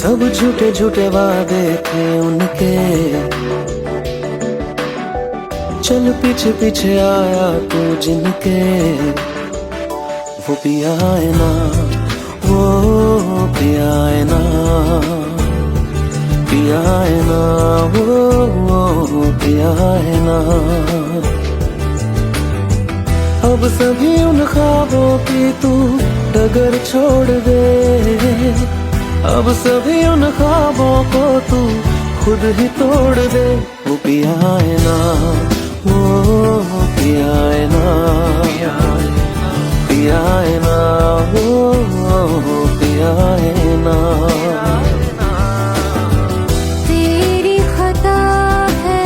सब झूठे झूठे वादे थे उनके, चल पीछे पीछे आया तू जिनके। वो पिया है ना, वो पिया है ना, पिया है ना, वो पिया है ना। अब सभी उन ख्वाबों की तू डगर छोड़ दे, अब सभी उन ख्वाबों को तू खुद ही तोड़ दे। वो पिया है ना, वो पिया है ना, पिया है ना, वो पिया है ना। तेरी खता है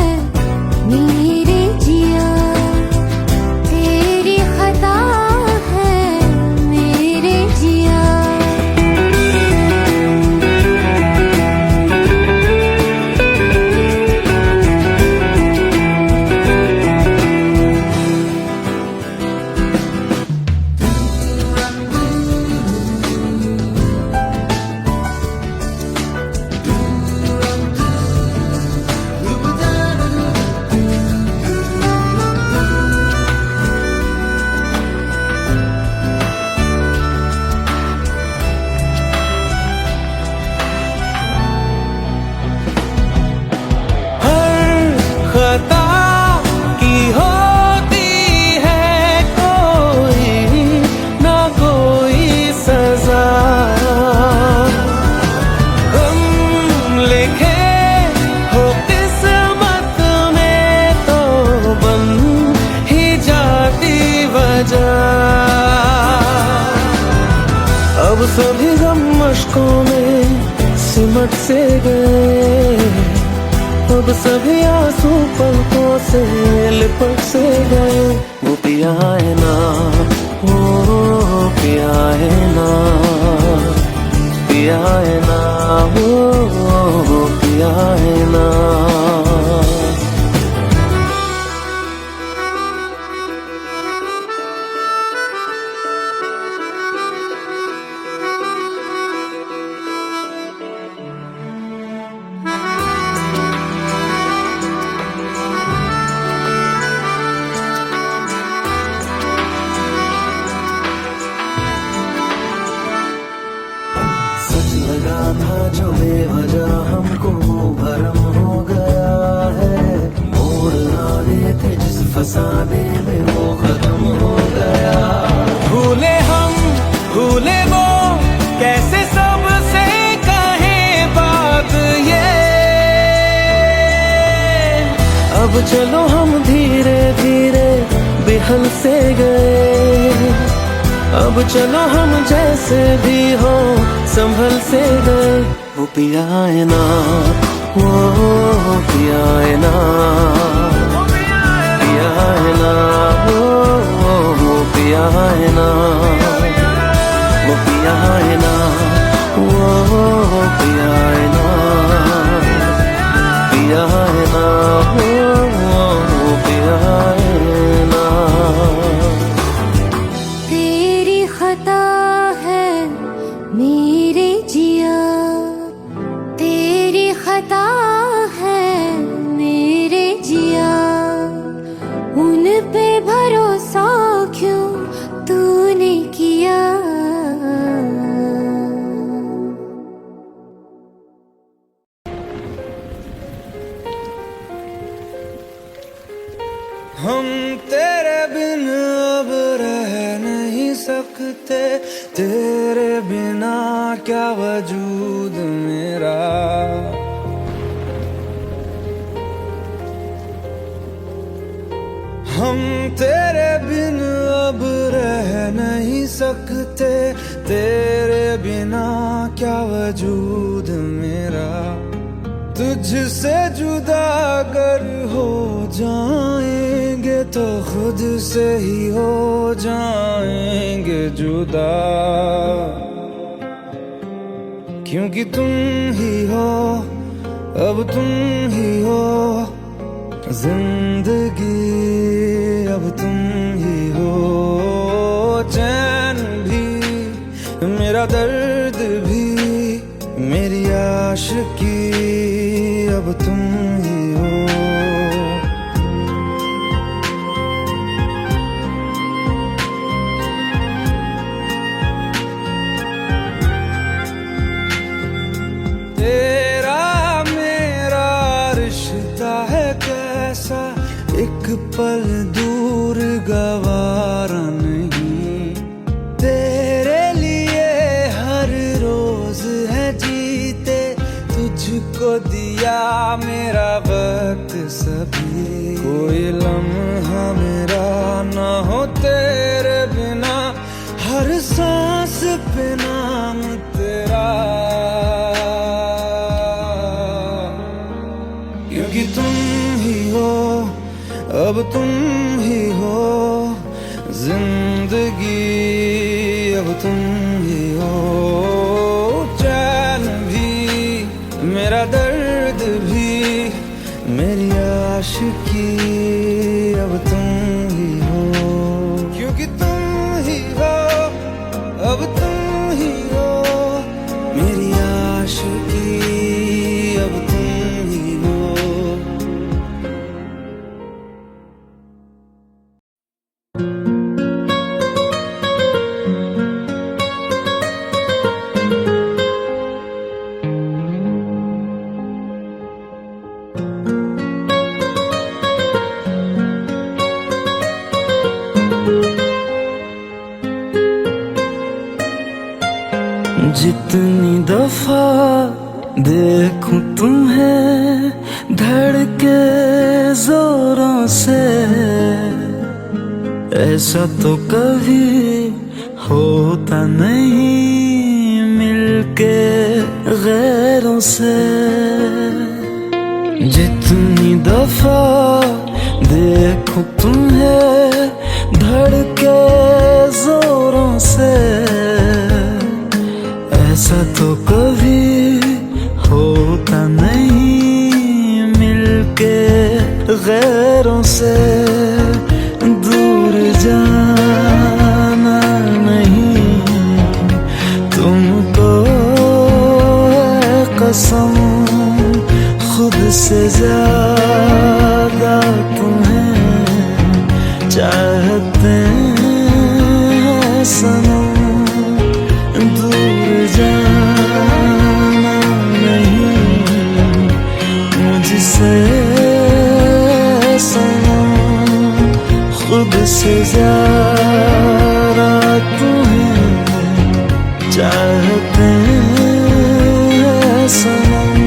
मेरे जिया, तेरी खता है मेरे जिया। खता की होती है कोई ना कोई सजा, हम लिखे हो किस्मत में तो बन ही जाती वजह। अब सभी गम मशकों में सिमट से गए, अब सभी आंसू पलकों से लिपट से गए। वो पिया है ना, वो पिया है ना, पिया है ना, वो पिया है ना। लगा था जो बेवजह हमको वो भरम हो गया है, मोड़ आने थे जिस फसाने में वो खत्म हो गया। भूले हम भूले वो कैसे सबसे कहें बात ये, अब चलो हम धीरे धीरे बिहल से गए, अब चलो हम जैसे भी हो संभल से गए। वो पिया है ना, वो पिया है ना, पिया है ना, वो पिया है ना, वो पिया है ना, वो पिया है ना, पिया है ना, वो पिया है ना। तेरी खता है मेरे जिया, तेरी खता है मेरे जिया। उन पे भरोसा क्यों तूने किया। हम तेरे बिन अब रह नहीं सकते, तेरे बिना क्या वजूद मेरा। हम तेरे बिन अब रह नहीं सकते, तेरे बिना क्या वजूद मेरा। तुझसे जुदा अगर हो जाएंगे तो खुद से ही हो जाएंगे जुदा, क्योंकि तुम ही हो, अब तुम ही हो जिंदगी, अब तुम ही हो चैन भी, मेरा दर्द भी, मेरी आशिकी अब तुम ही हो। तेरा मेरा रिश्ता है कैसा, एक पल दूर गवारा नहीं। तेरे लिए हर रोज है जीते, तुझको दिया मेरा वक्त सभी। कोई लम्हा मेरा ना हो तेरे बिना, हर सांस पे नाम तेरा। क्योंकि तुम ही हो, अब तुम ही हो जिंदगी, अब तुम ही हो। चैन भी मेरा दर्द भी, मेरी आशिकी अब तुम ही हो। क्योंकि तुम ही हो, अब तुम ही हो मेरी आशिकी, अब तुम ही हो। जितनी दफा देखूं तुम्हें धड़के जोरों से, ऐसा तो कभी होता नहीं मिलके गैरों से। जितनी दफा देखूं तुम्हें धड़के जोरों से, ऐसा तो कभी होता नहीं मिलके गैरों से। दूर जाना नहीं तुमको है कसम, खुद से ज्यादा तुम्हें चाहते हैं सनम। दूर जाना नहीं मुझसे सनम, खुद से ज्यादा तुम्हें चाहते हैं सनम।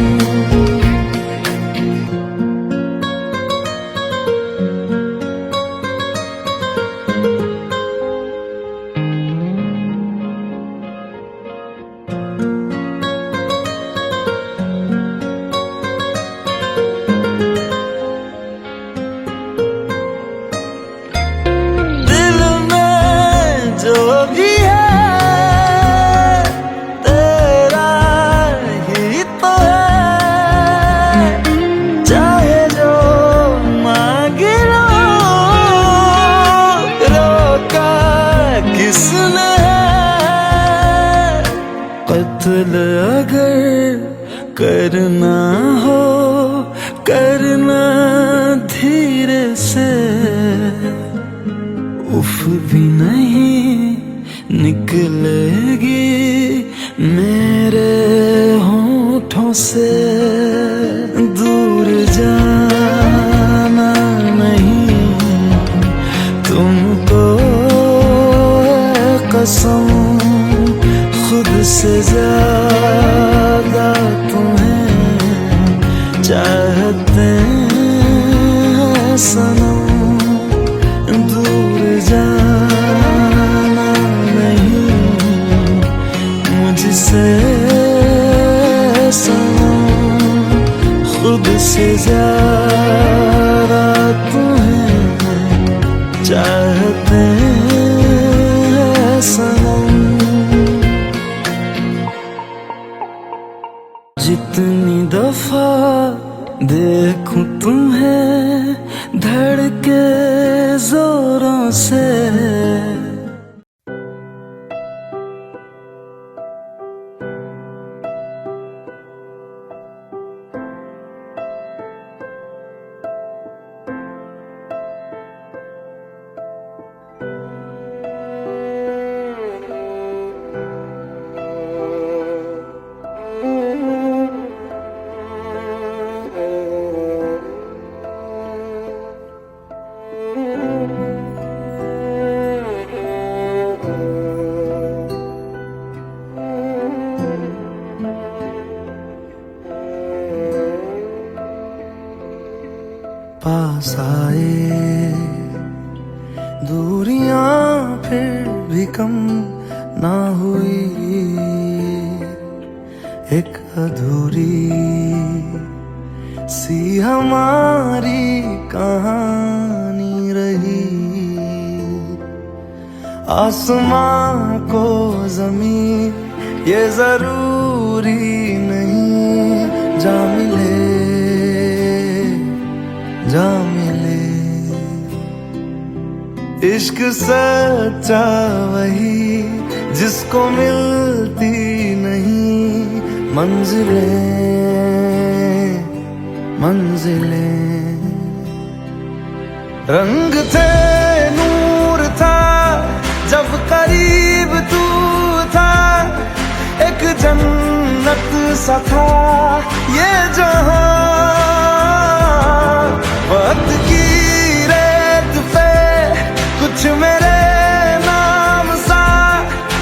कत्ल अगर करना हो करना धीरे से, उफ भी नहीं निकलेगी मेरे होठों से। दूर जाना नहीं तुमको है कसम, खुद से ज्यादा तुम्हें चाहते हैं सनम। दूर जाना नहीं मुझसे सनम, खुद से ज्यादा तुम्हें चाहते हैं सनम। जितनी दफा देखूं तुम्हें धड़के जोरों से, पास आए, दूरियां फिर भी कम ना हुई, एक अधूरी सी हमारी कहानी रही। आसमां को जमीन ये जरूरी नहीं, जा मिले जा मिले। इश्क सच्चा वही जिसको मिलती नहीं मंजिलें मंजिलें। रंग थे नूर था जब करीब तू था, एक जन्नत सा था ये जहां। वक्त की रेत पे कुछ मेरे नाम सा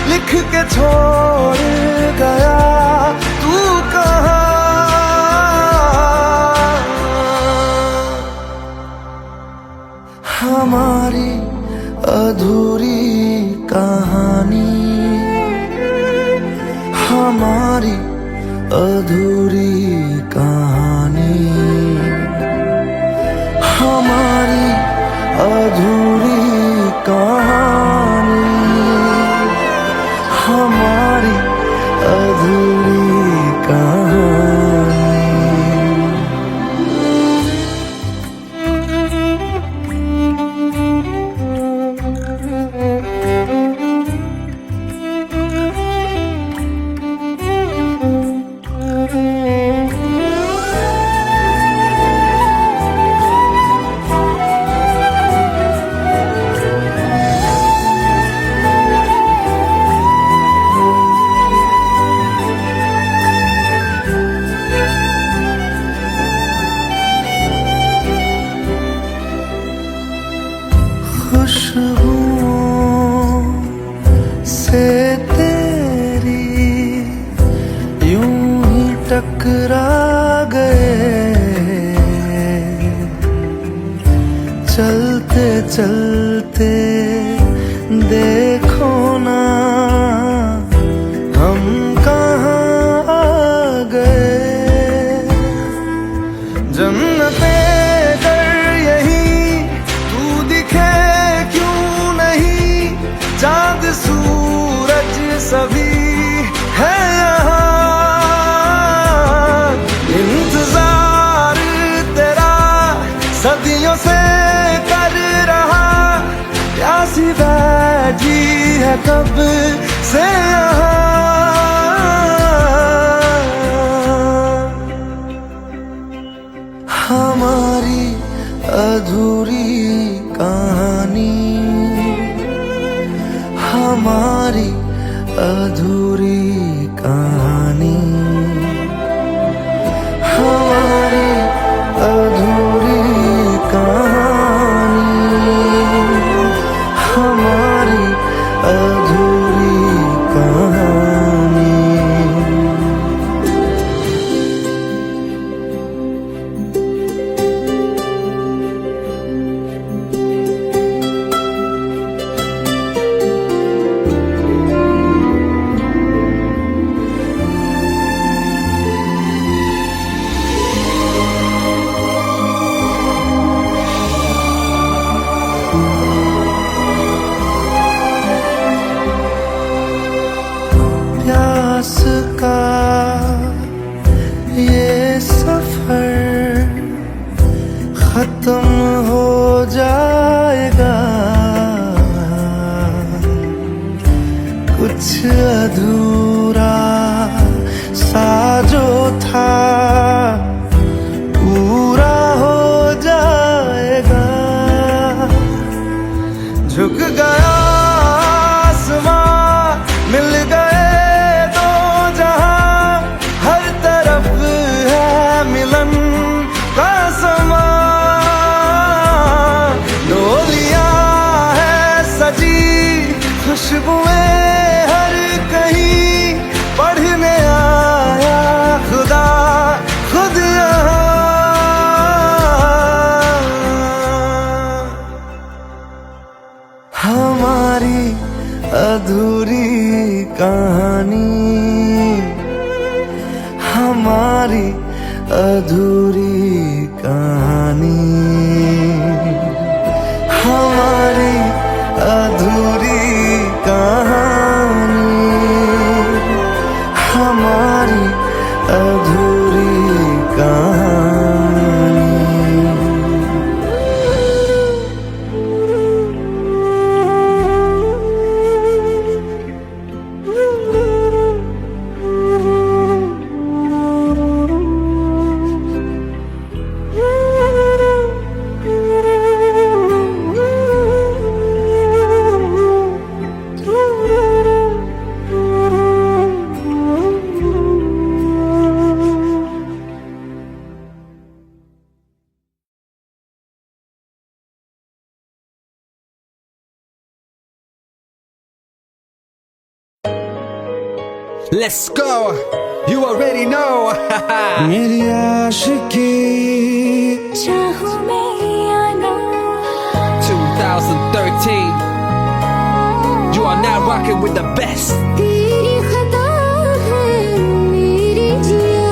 लिख के छोड़ गया, तू कहाँ? हमारी अधूरी कहानी, हमारी अधूरी कहानी, हमारी अधूरी कहानी, हमारी अधूरी कहानी। खुशबुओं से तेरी यूं ही टकरा गए, चलते चलते देखो ना हम कहाँ आ गए। जन्नते चांद सूरज सभी है यहाँ, इंतजार तेरा सदियों से कर रहा, प्यासी बैठी है कब से यहाँ। हमारी अधूरी कहानी, हमारी अधूरी कहानी, हमारी अधूरी कहानी, हमारी अधूरी कहानी। प्यास का ये सफर खत्म हो जाएगा, कुछ अधूरा सा जो था पूरा हो जाएगा। झुक गया आसमां, मिल गए दो जहां, हर तरफ है मिलन का समा। हमारी अधूरी कहानी, हमारी अधूरी कहानी, हमारी अधूरी कहानी। Let's go, you already know. मेरी आशिकी चाहूं मैं या ना 2013, you are now rocking with the best. तेरी खता है मेरी जिया,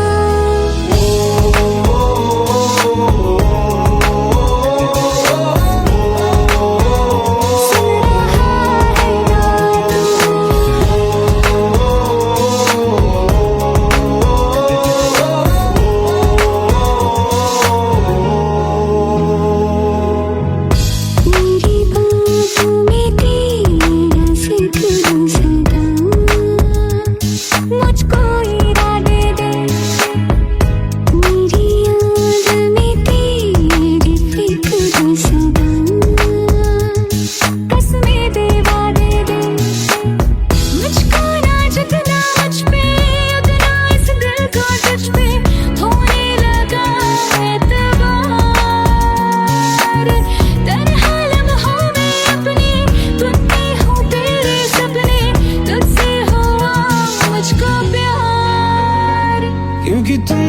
क्योंकि तुम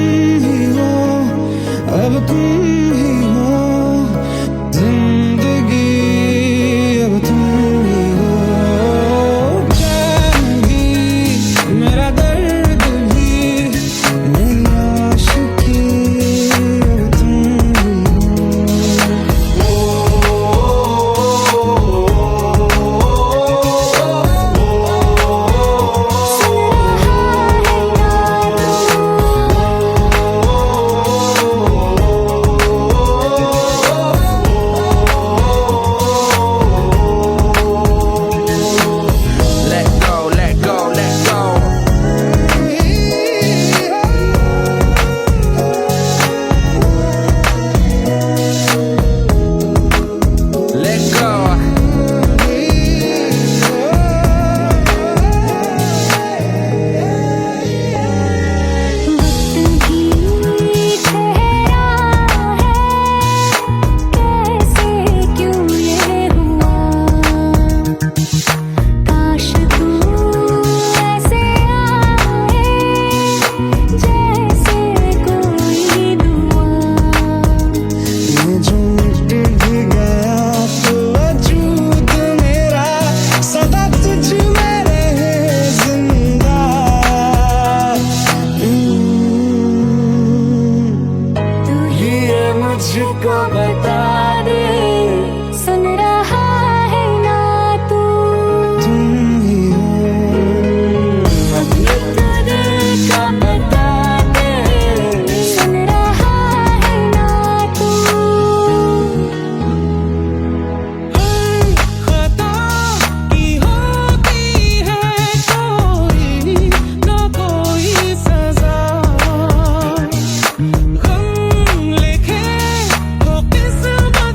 ही हो, अब तुम ही हो जिंदगी, अब तुम ही हो चैन भी, मेरा दर्द भी, मेरी आशिकी, अब तुम ही Let go, let go, let go. Let go. वक्त भी ठहरा है, कैसे क्यों ये हुआ, काश तू ऐसे आए जैसे कोई दुआ। ये जो मिट भी गया तो वजूद मेरा सदा तुझ में रहे जिंदा। तू ही मुझको बता दे, सुन रहा है ना तू, तुम ही हो, अपने तो दिल का बता दे, सुन रहा है ना तू। खता की होती है कोई ना कोई सजा, गम लिखे हो किस्मत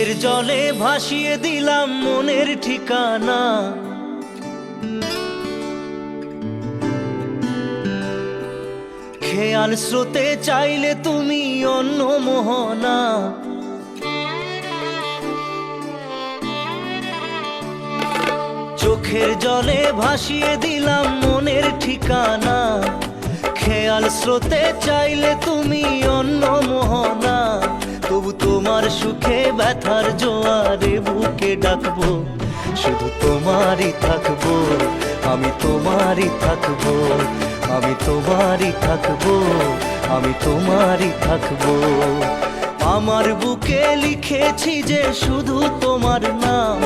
চোখের জলে ভাসিয়ে দিলাম মনের ঠিকানা, খেয়াল স্রোতে চাইলে তুমি অন্য মোহনা। চোখের জলে ভাসিয়ে দিলাম মনের ঠিকানা, খেয়াল স্রোতে চাইলে তুমি অন্য মোহনা। তবু তোমার সুখে ব্যথার জোয়ারে বুকে ডাকবো, শুধু তোমারই থাকবো, আমি তোমারই থাকবো, আমি তোমারই থাকবো, আমি তোমারই থাকবো। আমার বুকে লিখেছি যে শুধু তোমার নাম,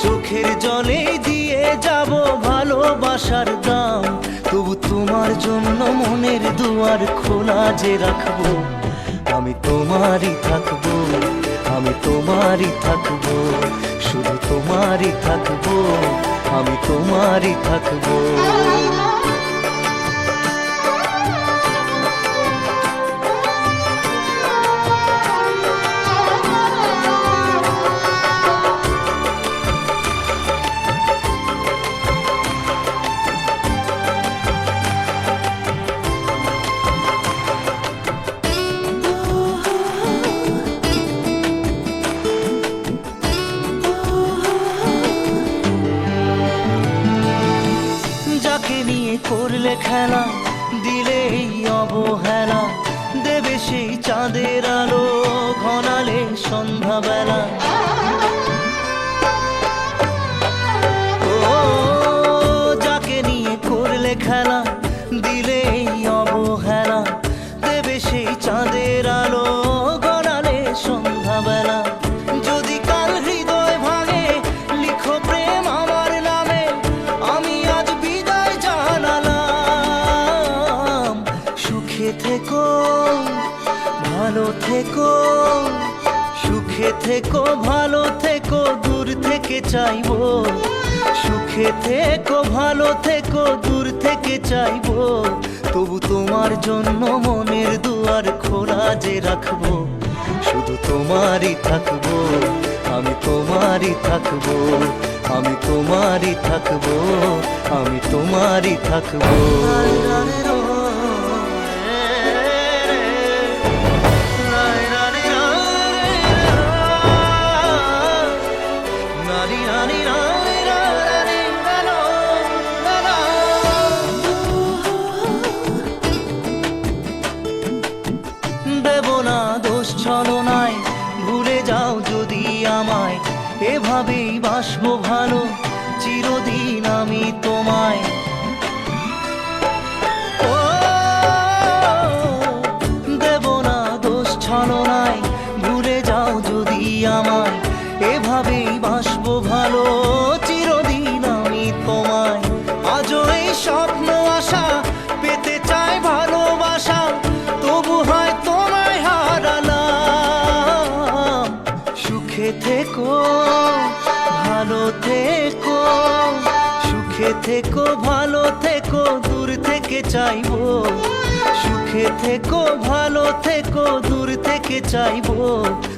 চোখের জলে দিয়ে যাব ভালোবাসার দাম। তবু তোমার জন্য মনের দুয়ার খোলা যে রাখবো, আমি তোমারই থাকবো, আমি তোমারই থাকবো, শুধু তোমারই থাকবো, আমি তোমারই থাকবো। যাকে নিয়ে করলে খেলা, দিলে এই অবহেলা, দেবে সেই চাঁদের আলো ঘনালে সন্ধ্যাবেলা। ও যাকে নিয়ে করলে খেলা, দিলে এই অবহেলা, দেবে সেই চাঁদের আলো ঘনালে সন্ধ্যাবেলা। যদি কাল হৃদয় ভাঙে লিখো প্রেম আমার নামে, আমি আজ বিদায় জানালাম। সুখে থেকো ভালো থেকো, সুখে থেকো ভালো থেকো, দূর থেকে চাইবো। সুখে থেকো ভালো থেকো, দূর থেকে চাইবো। তবু তোমার জন্য মনের দুয়ার খোলা যে রাখবো, শুধু তোমারই থাকবো, আমি তোমারই থাকবো, আমি তোমারই থাকবো, আমি তোমারই থাকবো। দেব না দোষ ছলনায়, ভুলে যাও যদি আমায়, এভাবেই বাসবো ভালো চিরদিন আমি তোমায়। ও দেব না দোষ ছলনায়, ভুলে যাও যদি আমায়, এভাবেই বাসবো ভালো চিরদিন আমি তোমায়। আজও এই স্বপ্ন আশা পেতে চাই ভালোবাসা, তবু হয় তোমায় হারালাম। সুখে থেকো ভালো থেকো, সুখে থেকো ভালো থেকো, দূর থেকে চাইবো। সুখে থেকো ভালো থেকো, দূর থেকে চাইবো।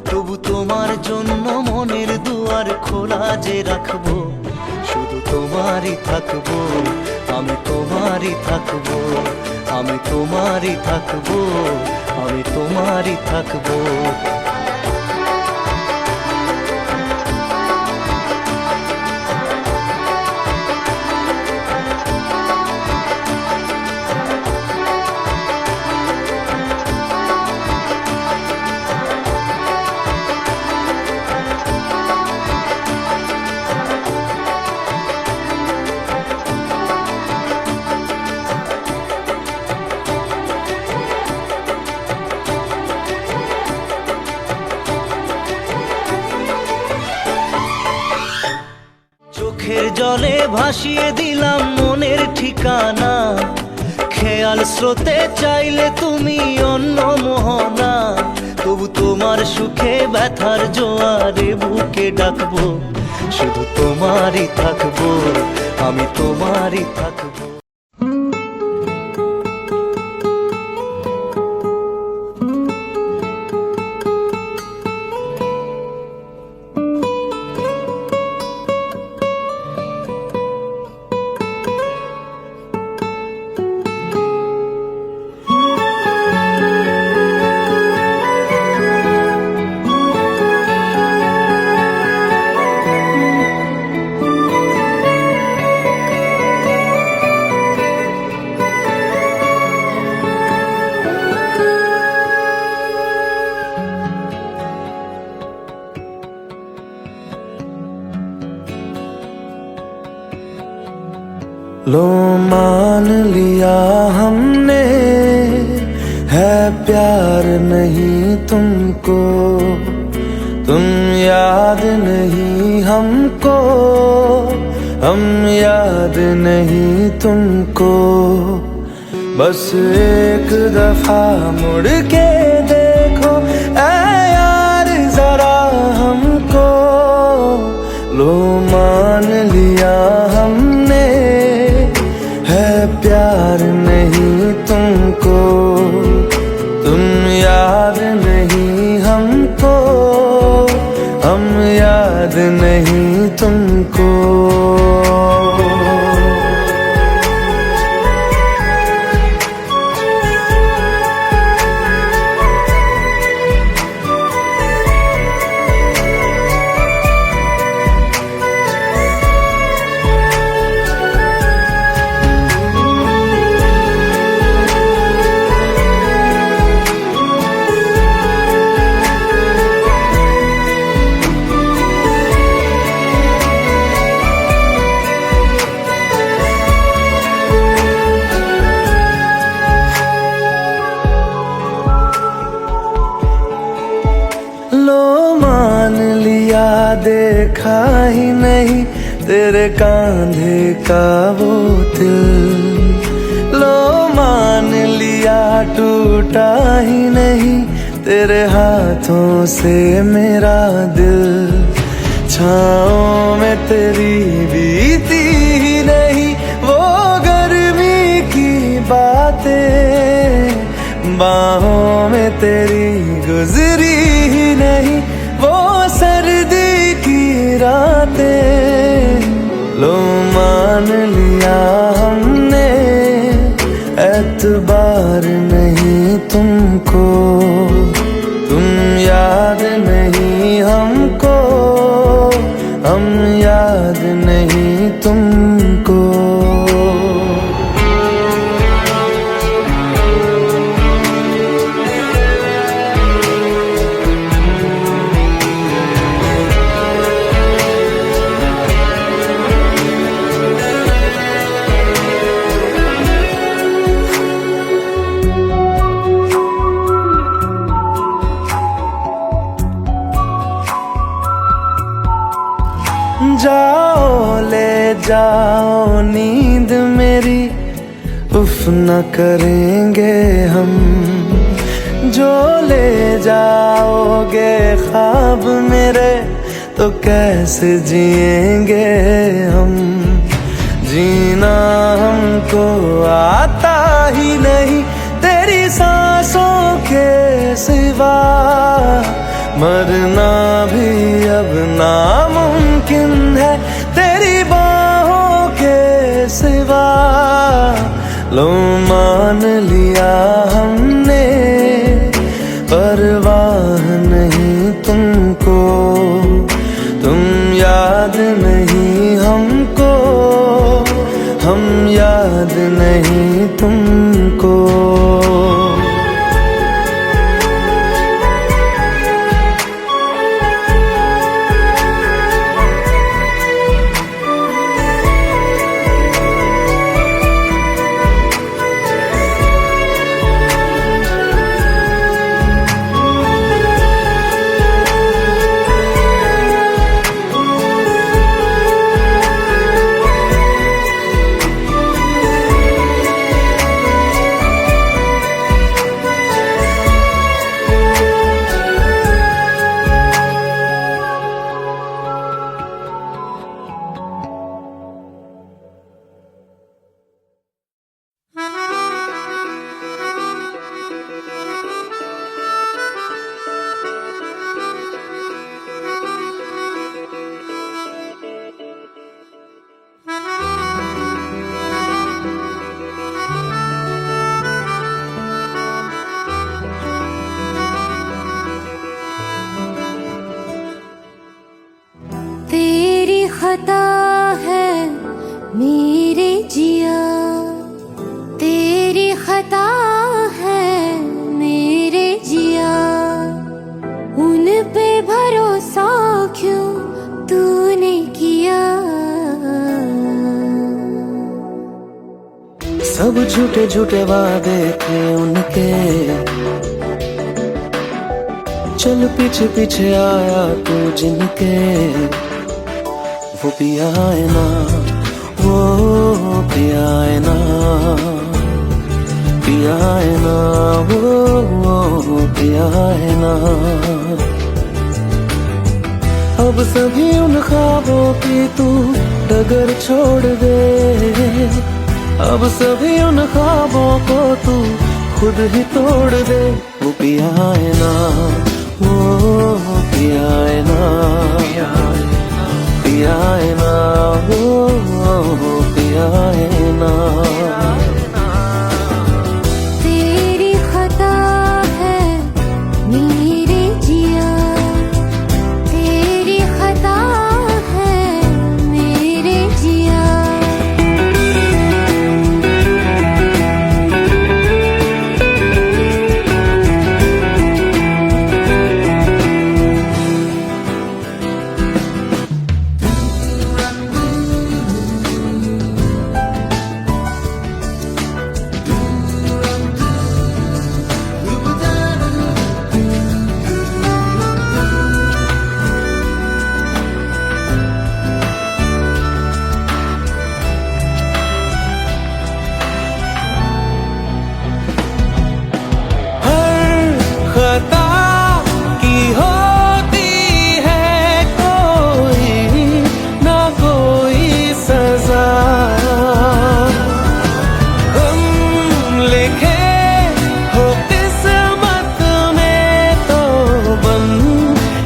তবু তোমার জন্য মনের দুয়ার খোলা যে রাখবো, শুধু তোমারই থাকবো, আমি তোমারই থাকবো, আমি তোমারই থাকবো, আমি তোমারই থাকবো। চোখের জলে ভাসিয়ে দিলাম মনের ঠিকানা, খেয়াল স্রোতে চাইলে তুমি অন্য মোহনা। তবু তোমার সুখে ব্যথার জোয়ারে বুকে ডাকবো, শুধু তোমারই থাকবো, আমি তোমারই থাকবো। लो मान लिया हमने है प्यार नहीं तुमको, तुम याद नहीं हमको, हम याद नहीं तुमको। बस एक दफा मुड़ के देखो ऐ यार जरा हमको, लो मान लिया हमने है प्यार नहीं तुमको, तुम याद नहीं हमको, हम याद नहीं तुमको। देखा ही नहीं तेरे कांधे का वो दिल, लो मान लिया टूटा ही नहीं तेरे हाथों से मेरा दिल। छाँव में तेरी बीती ही नहीं वो गर्मी की बातें, बाहों में तेरी गुजरी ही नहीं वो सर्दी की रातें। लो मान लिया हमने एतबार नहीं तुमको, तुम याद नहीं हमको, हम याद नहीं तुमको। जाओ ले जाओ नींद मेरी, उफ न करेंगे हम, जो ले जाओगे ख्वाब मेरे तो कैसे जिएंगे हम। जीना हमको आता ही नहीं तेरी सांसों के सिवा, मरना भी अब नामुमकिन है तेरी बाहों के सिवा। लो मान लिया हमने परवाह नहीं तुमको, तुम याद नहीं हमको, हम याद नहीं तुमको। खता है मेरे जिया, तेरी खता है मेरे जिया, उन पे भरोसा क्यों तूने किया। सब झूठे झूठे वादे थे उनके, चल पीछे पीछे आया तू जिनके, वो पिया है ना, वो पिया है ना, पिया है ना, वो पिया है ना। अब सभी उन ख्वाबों की तू डगर छोड़ दे, अब सभी उन ख्वाबों को तू खुद ही तोड़ दे। वो पिया है ना, वो पिया है ना, पिया है ना, वो पिया है ना। तेरी खता है मेरे जिया, तेरी खता है मेरे जिया। खता की होती है कोई ना कोई सजा, हम लिखे हो किस्मत में तो बन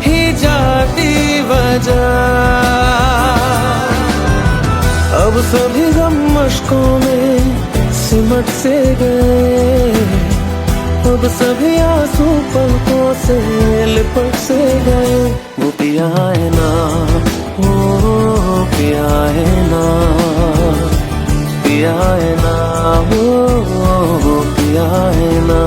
ही जाती वजह। अब सभी गम मशकों में सिमट से गए, अब सभी आंसू पलकों से लिपट से गए। वो पिया है ना, वो पिया है ना, पिया है ना, वो पिया है ना।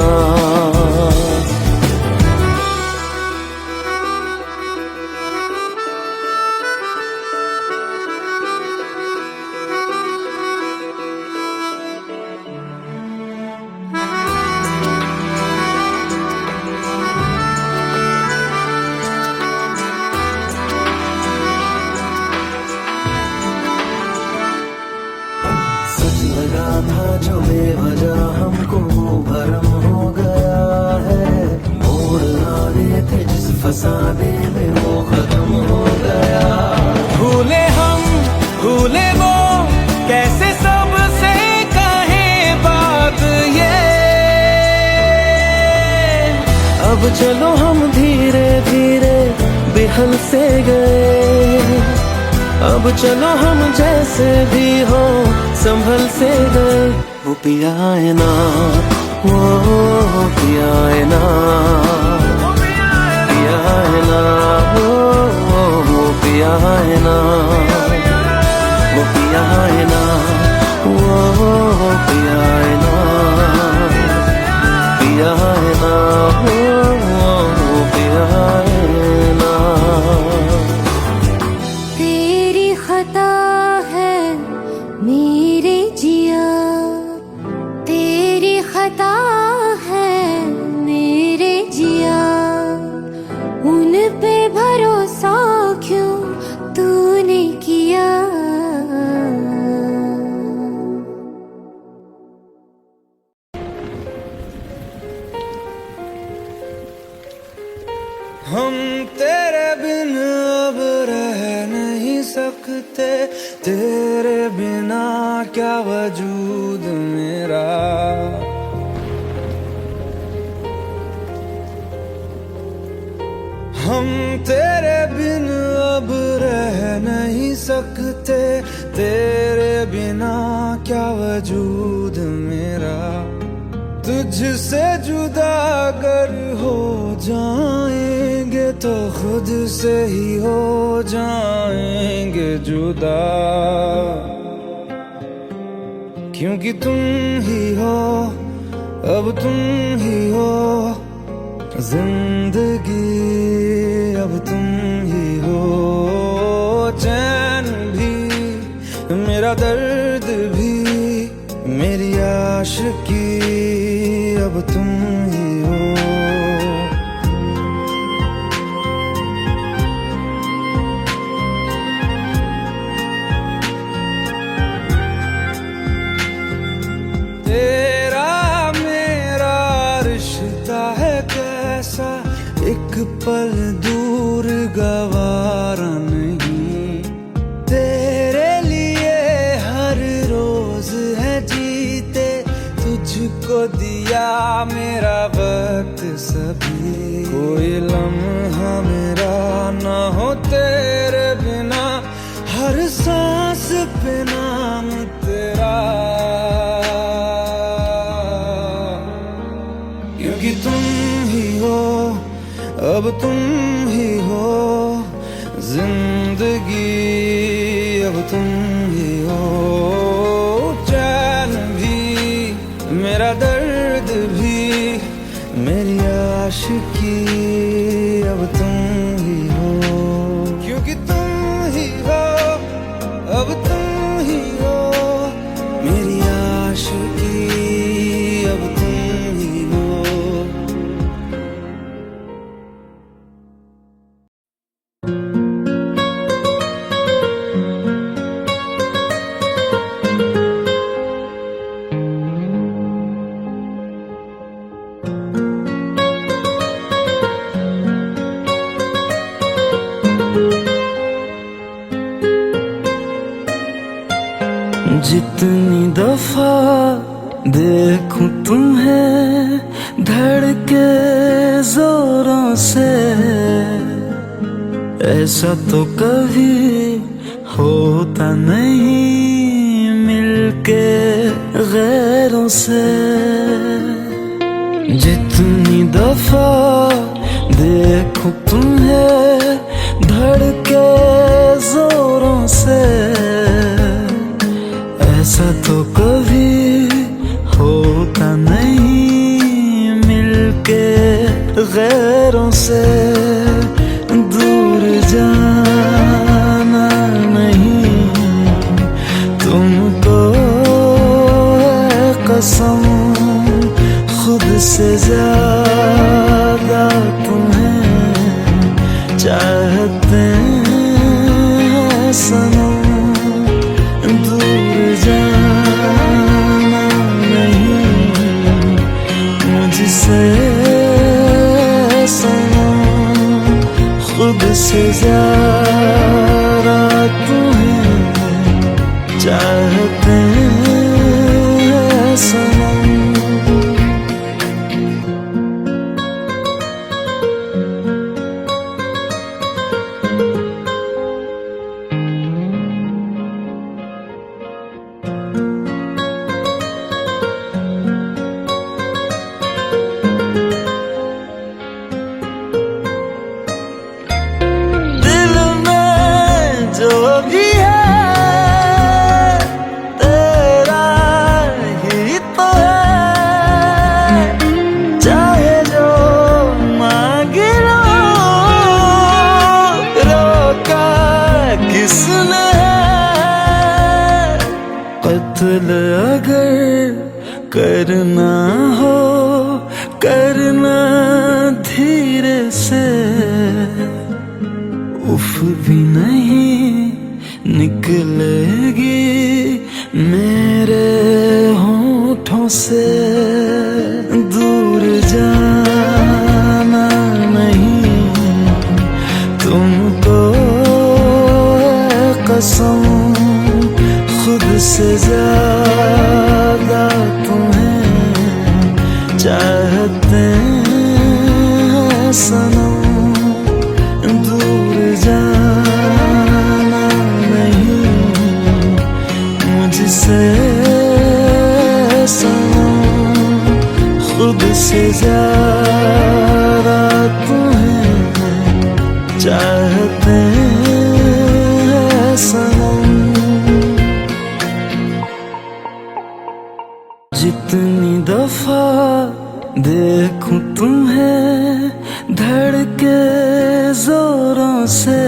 सच लगा था जो बेवजह हमको वो भरम हो गया है, मोड़ आने थे जिस फसाने में वो खत्म हो गया। भूले हम भूले वो कैसे सबसे कहे बात ये, अब चलो हम धीरे धीरे बेहल से गए, अब चलो हम जैसे भी हो संभल से गए। वो पिया है ना, वो पिया है ना, पिया है ना, वो पिया है ना, वो पिया है ना, वो पिया है ना, पिया है ना, वो पिया है ना। तेरी खता है मेरे जिया, तेरी खता है मेरे जिया। उन पे भरोसा क्यों तूने किया। हम तेरे बिन अब रह नहीं सकते, तेरे बिना क्या वजूद मेरा। हम तेरे बिन अब रह नहीं सकते, तेरे बिना क्या वजूद मेरा। तुझसे जुदा अगर हो जाएंगे तो खुद से ही हो जाएंगे जुदा, क्योंकि तुम ही हो, अब तुम ही हो जिंदगी, अब तुम ही हो चैन भी, मेरा दर्द भी, मेरी आशिकी अब तुम ही हो। तेरा मेरा रिश्ता है कैसा, एक पल दूर गवारा नहीं। तेरे लिए हर रोज है जीते, तुझको दिया मेरा वक्त सभी। कोई लम्हा मेरा ना हो तेरे बिना, हर सांस पे नाम तेरा। क्योंकि तुम ही हो, अब तुम ही हो जिंदगी, अब तुम ही हो। चैन भी मेरा दर्द भी, मेरी आशिकी अब तुम ही हो। क्योंकि तुम ही हो, अब तुम ही हो मेरी आशिकी, अब तुम ही हो। जितनी दफा देखूं तुम्हें धड़के जोरों से, ऐसा तो कभी होता नहीं मिलके गैरों से। जितनी दफा देखूं तुम्हें धड़के जोरों से, ऐसा तो कभी होता नहीं मिलके गैरों से। दूर जाना नहीं तुमको है कसम, खुद से ज्यादा तुम्हें चाहते हैं सनम। दूर जाना नहीं मुझसे सनम, खुद से ज्यादा तुम्हें चाहते हैं सनम। जो भी है तेरा ही तो है, चाहे जो मांग लो, रोका किसने है। कत्ल अगर करना हो करना धीरे से, उफ भी नहीं निकलेगी मेरे होठों से। दूर जाना नहीं तुमको है कसम, खुद से ज्यादा तुम्हें चाहते हैं सनम। दूर जाना नहीं मुझसे सनम, खुद से ज्यादा तुम्हें चाहते हैं सनम। जितनी दफा देखूं तुम्हें धड़के जोरों से,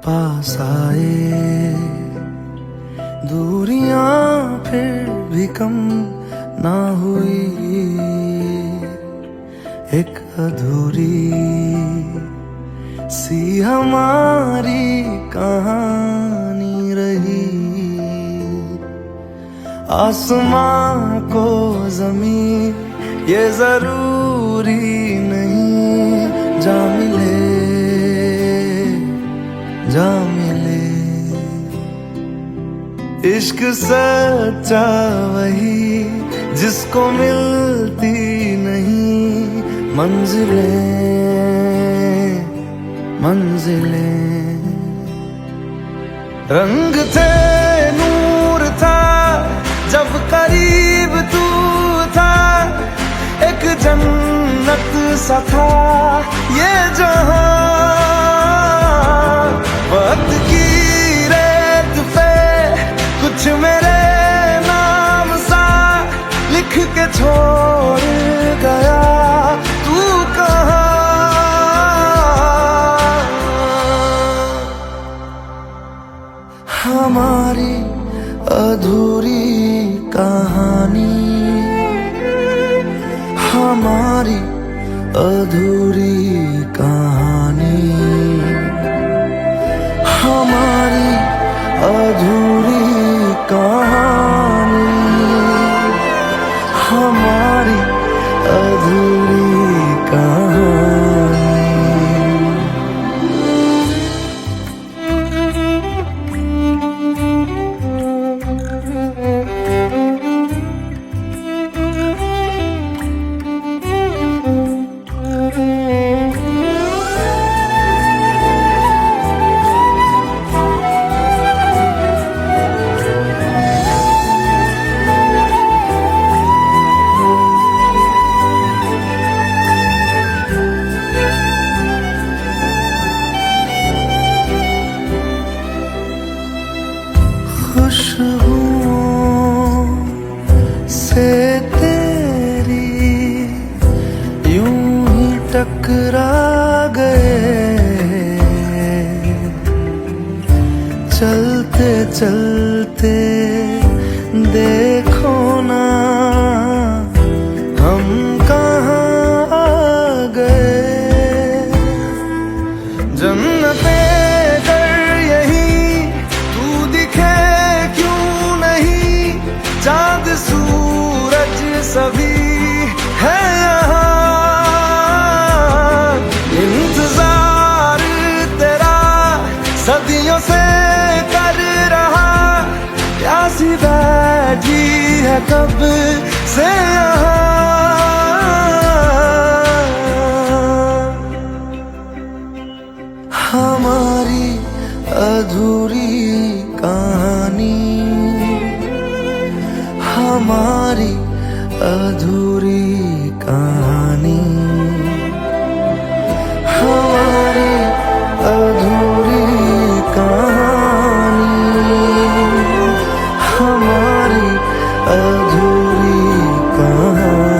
पास आए, दूरियां फिर भी कम ना हुई, एक अधूरी सी हमारी कहानी रही। आसमां को जमीन ये जरूरी नहीं, जा मिले जा मिले। इश्क सच्चा वही जिसको मिलती नहीं मंजिलें मंजिलें। रंग थे नूर था जब करीब तू था, एक जन्नत सा था ये जहां। वक्त की रेत पे कुछ मेरे नाम सा लिख के छोड़ गया, तू कहाँ। हमारी अधूरी कहानी, हमारी अधूरी कहानी, हमारी अधूरी कहानी, हमारी अधूरी कहानी। खुशबुओं से तेरी यूं ही टकरा गए, चलते चलते देखो ना हम कहाँ आ गए। जन्नते चाँद सूरज सभी है यहाँ, इंतजार तेरा सदियों से कर रहा, प्यासी बैठी है कब से यहाँ। हमारी अधूरी कहानी, हमारी अधूरी कहानी, हमारी अधूरी कहानी, हमारी अधूरी कहानी।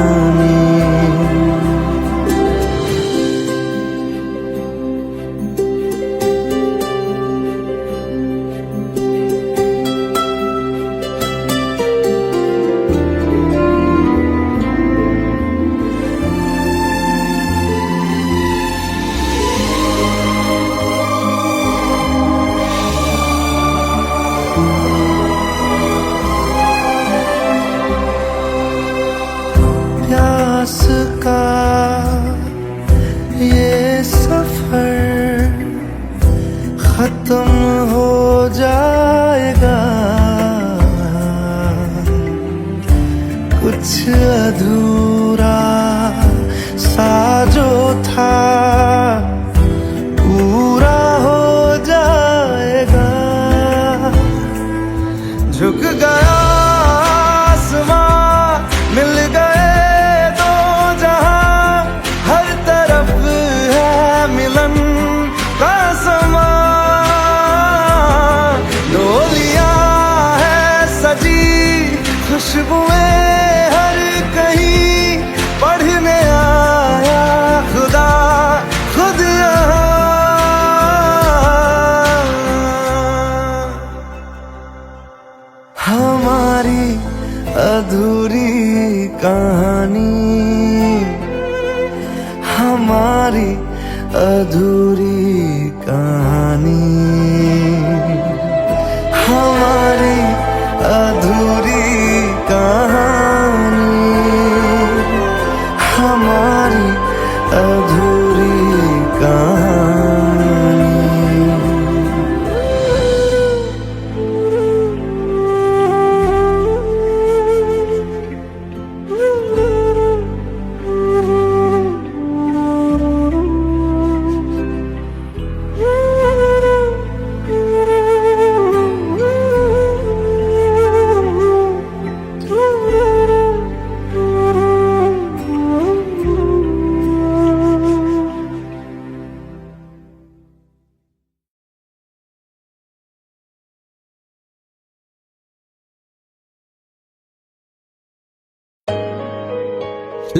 अधूरी कहानी, हमारी अधूरी कहानी, हमारी अधूरी कहानी।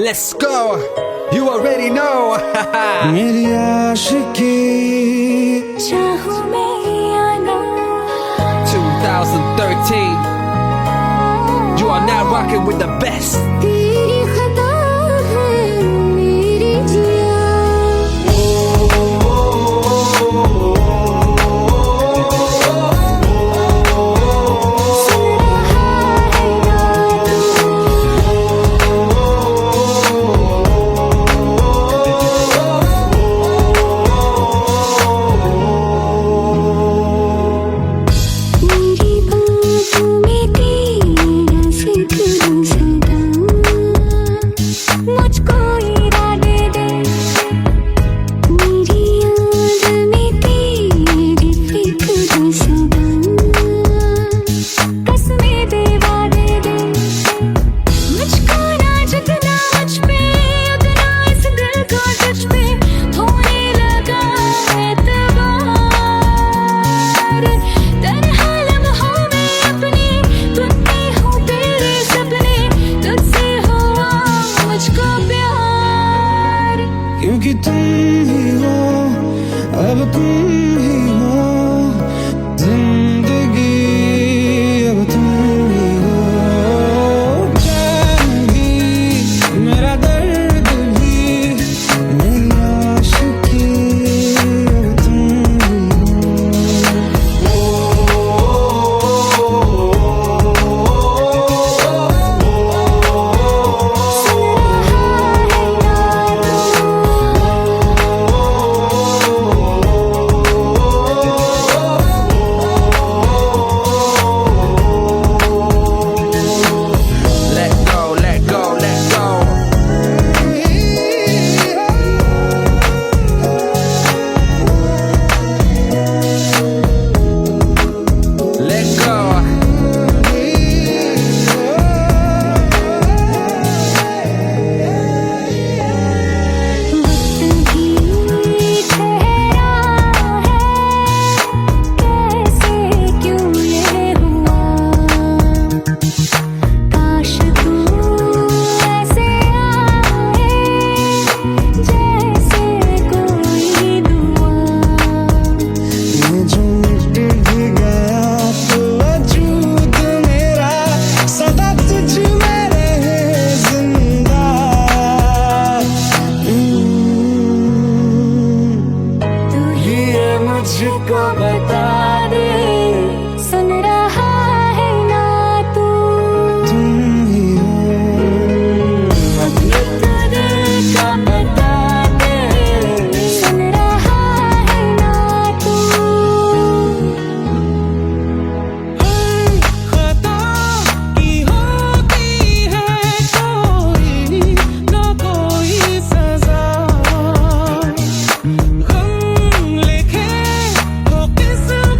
Let's go. You already know. मेरी आशिकी चाहूं मैं या ना 2013. You are now rocking with the best. तेरी खता है मेरी जिया क्योंकि तुम ही हो, अब तुम ही हो जिंदगी, अब तुम ही हो चैन भी, मेरा दर्द भी, मेरी आशिकी, अब तुम ही मुझको बता दे, सुन रहा है ना तू, तुम ही हो अपने दिल का बता दे, सुन रहा है ना तू। खता की होती है कोई ना कोई सजा, गम लिखे हो किस्मत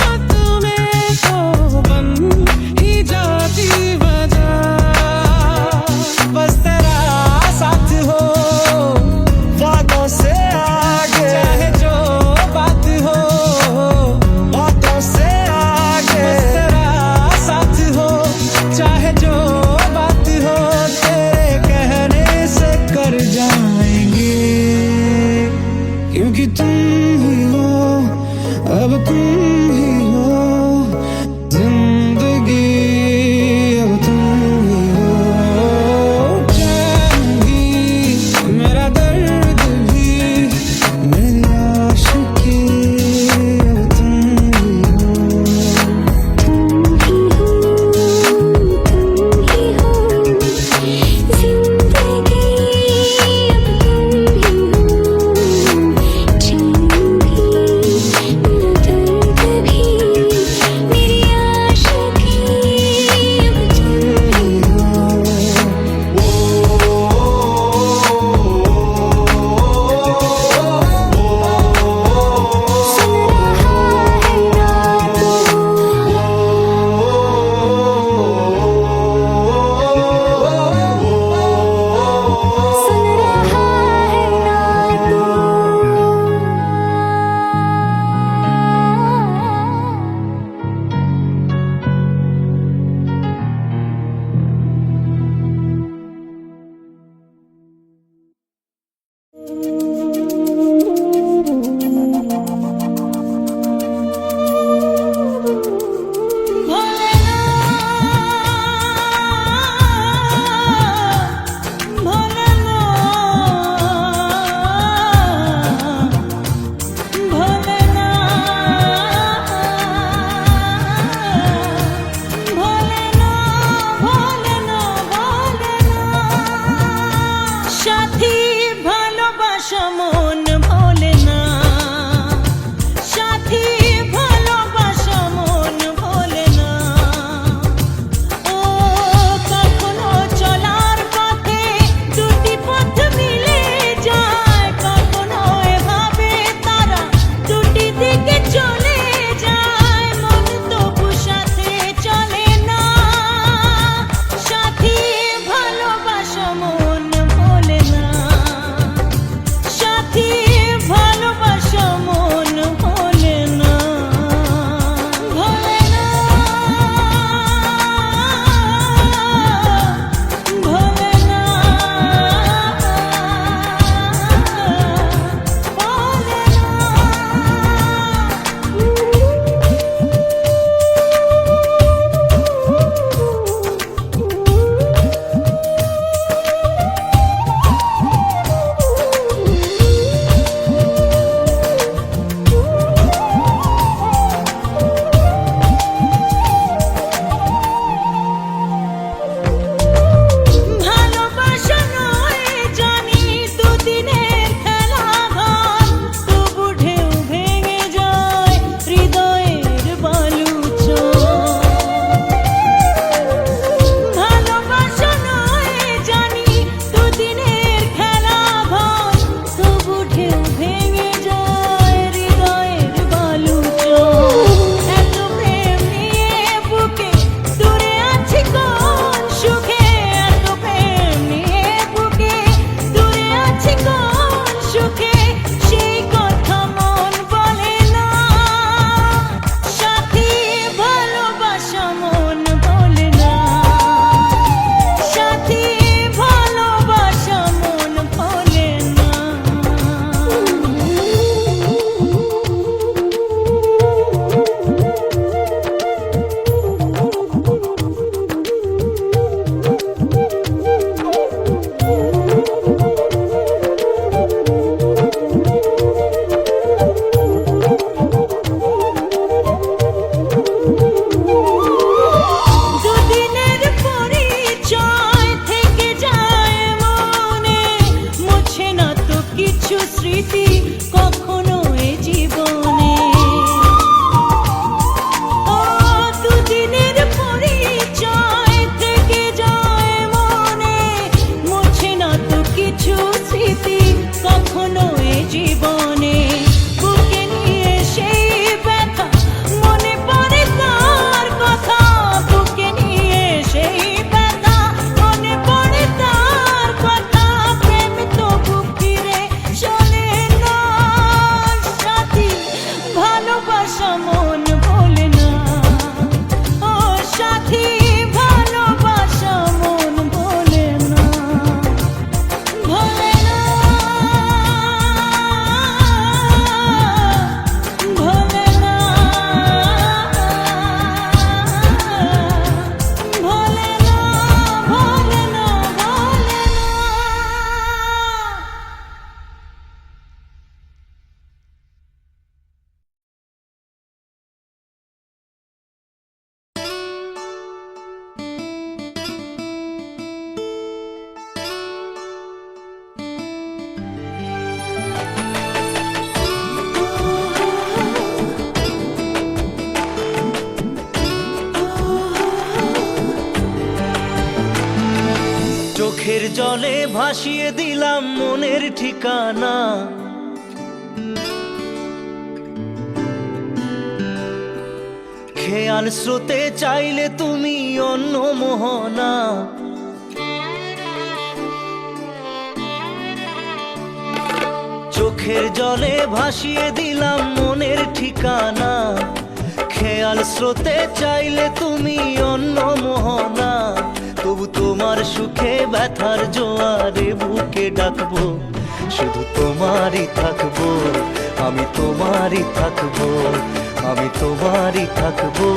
সাথী ভালোবাসা মন ভোলে না, সাথী ভালোবাসা মন ভোলে না। ও কখনো চলার পথে দুটি পথ মিলে যায়, কখনো এভাবে তারা দুটি দিকে চলে যায়, মন তবু সাথে চলে না। সাথী ভালোবাসা মন ভোলে না, সাথী ভালোবাসা মন ভোলে না, ভোলে না, ভোলে না, ভালোবাসা নয় জানি দুদিনের খেলা ঘর, তবু ঢেউ ভেঙে যায় হৃদয়ের বালুচর। ভালোবাসা নয় জানি দুদিনের খেলা ঘর, তবু ঢেউ ভেঙে যায় হৃদয়ের বালুচর। এত প্রেম নিয়ে বুকে দূরে আছি কোন সুখে, এত প্রেম নিয়ে বুকে দূরে আছি কোন সুখে, সেই কথা মন বলে না। সাথী ভালোবাসা মন বলে না, সাথী ভালোবাসা মন বলে না। দুদিনের পরিচয় থেকে যায় মনে, মুছে না তো কিছু স্মৃতি কখনো এ জীবনে। ও দুদিনের পরিচয় থেকে যায় মনে, মুছে না তো কিছু স্মৃতি কখনো এ জীবনে। বুকে নিয়ে সেই ব্যথা মনে পড়ে তার কথা, বুকে নিয়ে সেই ব্যথা মনে পড়ে তার কথা, প্রেম তবু ফিরে চলে না। সাথী ভালোবাসা মন ভোলে না, ও সাথী ভালোবাসা মন ভোলে না, ভোলে না, ভোলে না, ভোলে না, ভোলে না, ভোলে না। চোখের জলে ভাসিয়ে দিলাম মনের ঠিকানা, খেয়াল স্রোতে চাইলে তুমি অন্য মোহনা। চোখের জলে ভাসিয়ে দিলাম মনের ঠিকানা, খেয়াল স্রোতে চাইলে তুমি অন্য মোহনা। তবু তোমার সুখে ব্যথার জোয়ারে বুকে ডাকবো, শুধু তোমারই থাকবো, আমি তোমারই থাকবো, আমি তোমারই থাকবো,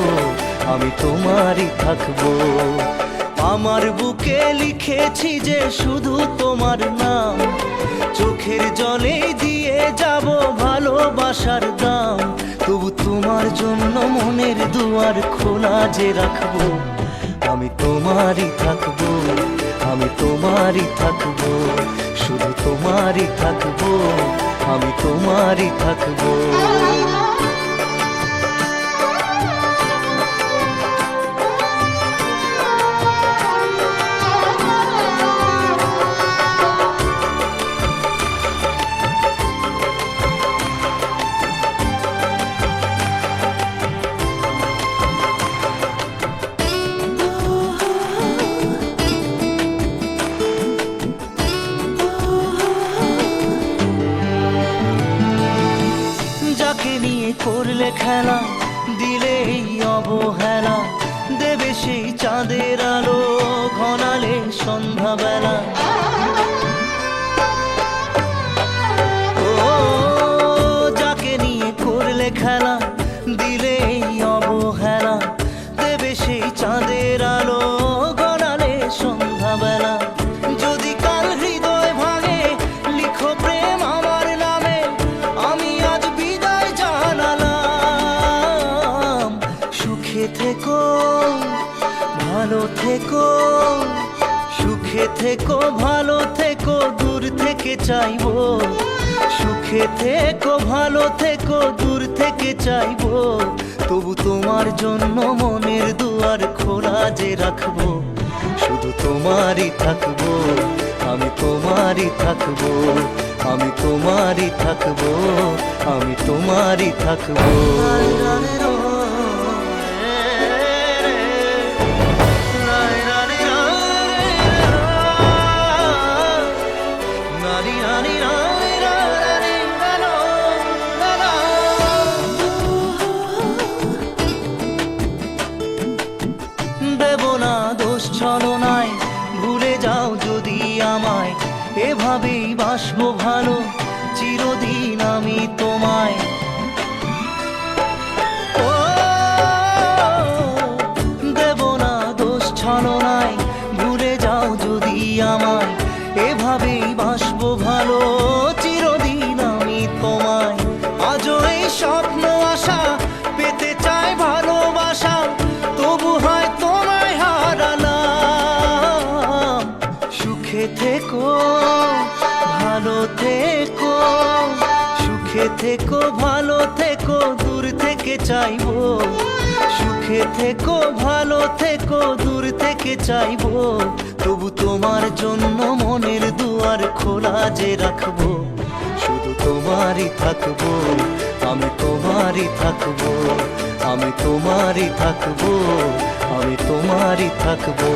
আমি তোমারই থাকবো। আমার বুকে লিখেছি যে শুধু তোমার নাম, চোখের জলে দিয়ে যাব ভালোবাসার দাম। তবু তোমার জন্য মনের দুয়ার খোলা যে রাখবো, আমি তোমারই থাকবো, আমি তোমারই থাকবো, শুধু তোমারই থাকবো, আমি তোমারই থাকবো। যাকে নিয়ে করলে খেলা, দিলে এই অবহেলা, দেবে সেই চাঁদের আলো ঘনালে সন্ধ্যাবেলা। ও যাকে নিয়ে করলে খেলা, দিলে এই অবহেলা, দেবে সেই চাঁদের আলো ঘনালে সন্ধ্যাবেলা। যদি কাল হৃদয় ভাঙে, লিখো প্রেম আমার নামে, আমি আজ বিদায় জানালাম। সুখে থেকো, ভালো থেকো, সুখে থেকো, ভালো থেকো, দূর থেকে চাইবো। সুখে থেকো, ভালো থেকো, দূর থেকে চাইবো। তবু তোমার জন্য মনের দুয়ার খোলা যে রাখবো, শুধু তোমারই থাকবো, আমি তোমারই থাকবো, আমি তোমারই থাকবো, আমি তোমারই থাকবো। দেব না দোষ ছলনায়, ভুলে যাও যদি আমায়, এভাবেই বাসবো ভালো চিরদিন আমি তোমায়। ও দেব না দোষ ছলনায়, ভুলে যাও যদি আমায়, এভাবেই বাসবো ভালো চিরদিন আমি তোমায়। আজও এই স্বপ্ন আশা পেতে চাই ভালোবাসা, তবু হয় তোমায় হারালাম। সুখে থেকো, ভালো থেকো, সুখে থেকো, ভালো থেকো, দূর থেকে চাইবো। সুখে থেকো, ভালো থেকো, দূর থেকে চাইবো। তবু তোমার জন্য মনের দুয়ার খোলা যে রাখবো, শুধু তোমারই থাকবো, আমি তোমারই থাকবো, আমি তোমারই থাকবো, আমি তোমারই থাকবো।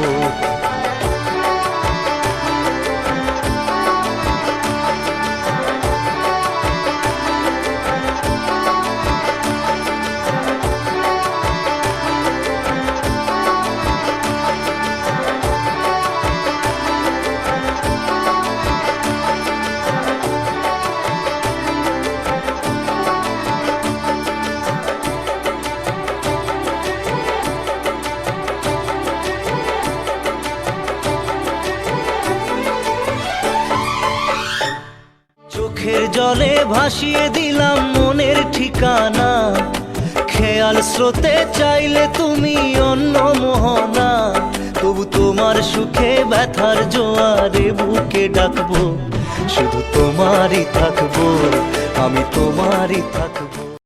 চোখের জলে ভাসিয়ে দিলাম মনের ঠিকানা, খেয়াল স্রোতে চাইলে তুমি অন্য মোহনা। তবু তোমার সুখে ব্যথার জোয়ারে বুকে ডাকবো, শুধু তোমারই থাকবো, আমি তোমারই থাকবো।